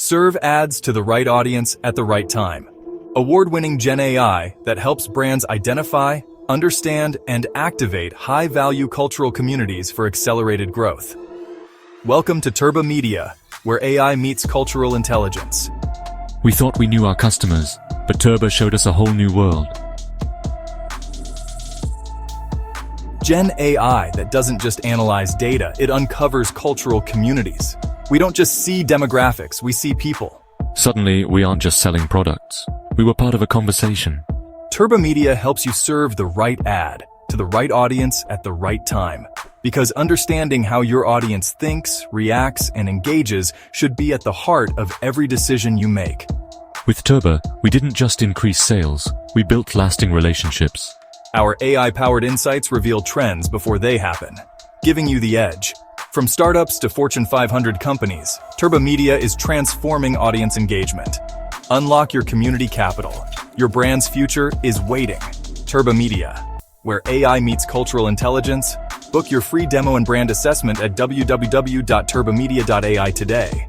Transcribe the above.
Serve ads to the right audience at the right time. Award-winning Gen AI that helps brands identify, understand, and activate high-value cultural communities for accelerated growth. Welcome to Turba Media, where AI meets cultural intelligence. We thought we knew our customers, but Turba showed us a whole new world. Gen AI that doesn't just analyze data, it uncovers cultural communities. We don't just see demographics, we see people. Suddenly, we aren't just selling products. We were part of a conversation. Turba Media helps you serve the right ad to the right audience at the right time. Because understanding how your audience thinks, reacts, and engages should be at the heart of every decision you make. With Turba, we didn't just increase sales, we built lasting relationships. Our AI-powered insights reveal trends before they happen, giving you the edge. From startups to Fortune 500 companies, Turba Media is transforming audience engagement. Unlock your community capital. Your brand's future is waiting. Turba Media, where AI meets cultural intelligence. Book your free demo and brand assessment at www.turbamedia.ai today.